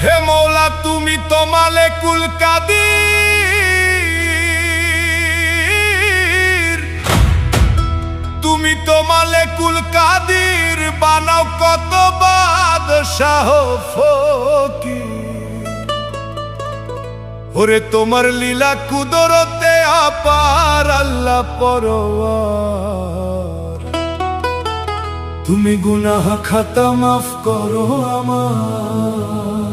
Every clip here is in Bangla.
হে মৌলা তুমি তো মালিকুল কাদির, তুমি তো মালিকুল কাদির, বানাও কত বাদশাহ ফকির। ওরে তোমার লীলা কুদরতে অপার আল্লাহ পরওয়ার, তুমি গুনাহ খাতা মাফ করো আমার,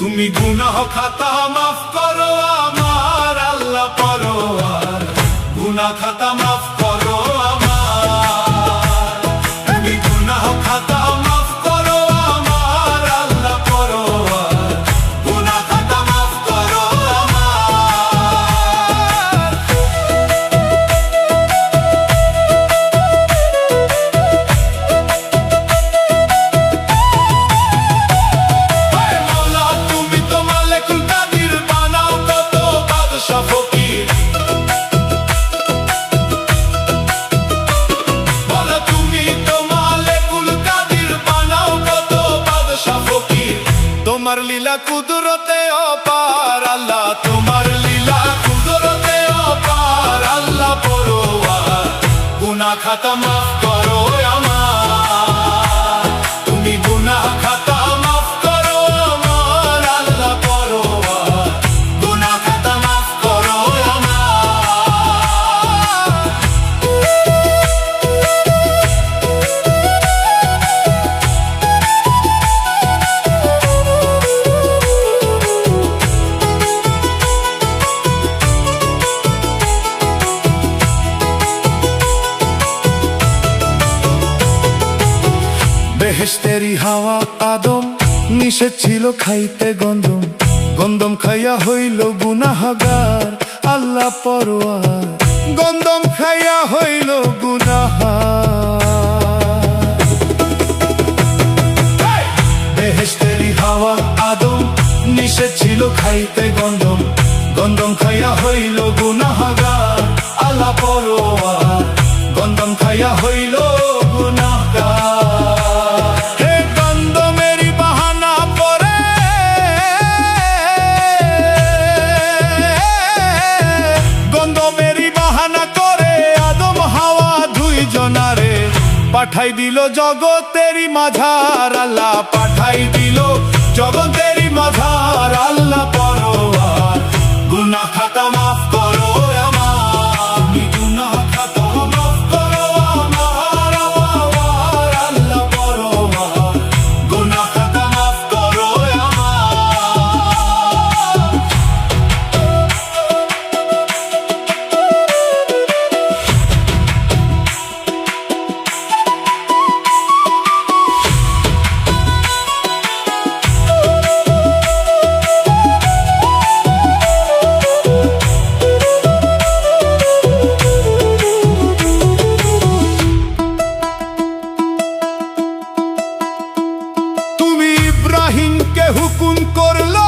তুমি গুনাহ খাতা মাফ করো আমার আল্লাহ পরওয়ার, গুনাহ খাতা মাফ করো আমার, তুমি গুনাহ খাতা মাফ করো আমার আল্লাহ পরওয়ার, গুনাহ খাতা মাফ করো আমার। মৌলা তুমি তো মালিকুল কাদির, বানাও কত বাদশাহ ফকির। মৌলা তুমি তো মালিকুল কাদির, বানাও কত বাদশাহ ফকির। তোমার লীলা কুদরতে অপার আল্লাহ, তোমার লীলা কুদরতে অপার আল্লাহ পরওয়ার, গুনাহ খাতা মাফ করো আমার, তুমি গুনাহ খাতা মাফ করো আমার আল্লাহ পরওয়ার, গুনাহ খাতা মাফ করো আমার। বেহেশতেরি হাওয়া আদম নিষেধ ছিল খাইতে গন্ধম, গন্ধম খাইয়া হইল গুনাহগার আল্লাহ পরওয়ার, গন্ধম খাইয়া হইল গুনাহগার। বেহেশতেরি হাওয়া আদম নিষেধ ছিল খাইতে গন্ধম, গন্ধম খাইয়া হইল গুনাহগার আল্লাহ পরওয়ার, গন্ধম খাইয়া হইল গুনাহগার। হে গন্ধমেরই বাহানা পরে গন্ধমেরই বাহানা করে আদম হাওয়া দুইজনারে পাঠাই দিল জগতেরই মাঝার আল্লাহ, পাঠাই দিল জগতেরই মাঝার আল্লাহ পরওয়ার, গুনাহ খাতা মাফ করো আমার, গুনাহ খাতা মাফ করো আমার আল্লাহ পরওয়ার, গুনাহ খাতা মাফ করো আমার। তুমি ইব্রাহিমকে হুকুম করলো,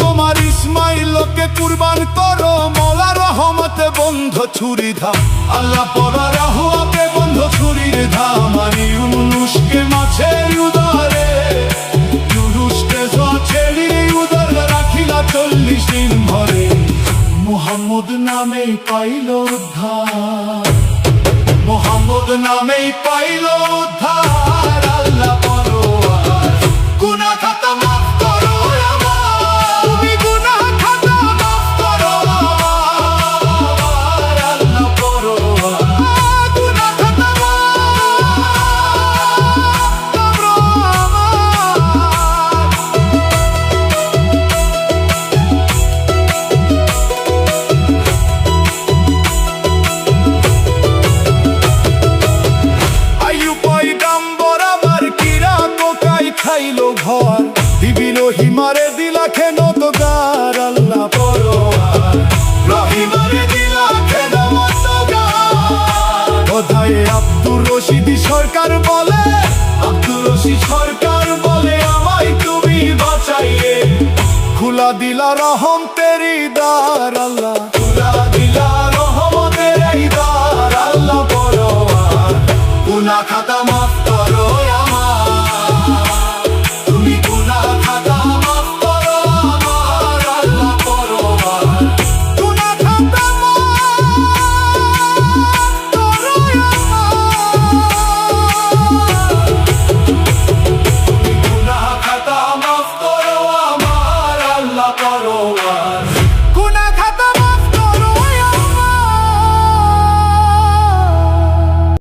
তোমার ইসমাইলকে কুরবান করো, মৌলা রহমতে বন্ধ ছুরি ধাম আল্লাহ পরা রাহুয়াকে বন্ধ ছুরির ধাম, আমি ইউনুসকে মাছের উদরে, ইউনুসকে ছেড়ি উদর রাখিলা 40 দিন ভরে, মুহাম্মদ নামে পাইল উদ্ধার, মুহাম্মদ নামেই পাইল উদ্ধার আল্লাহ পরওয়ার, গুনাহ খাতা মাফ করো আমার, তুমি গুনাহ খাতা মাফ করো আমার আল্লাহ পরওয়ার, গুনাহ খাতা মাফ করো আমার। খাইলো ঘর দিবিল হিমারে দিলা খেন তো গার আল্লাহ পরওয়ার, রহিমারে দিলা খেন তো গার। কোথায় আব্দুর রশিদ সরকার বলে, আব্দুর রশিদ সরকার বলে আমায় তুমি বাঁচাইয়ে, খুলা দিলা রহম তেরি দার আল্লাহ, খুলা দিলা রহম তেরি দার আল্লাহ পরওয়ার, গুনাহ খাতা মাফ করো আমার, পরোয়ার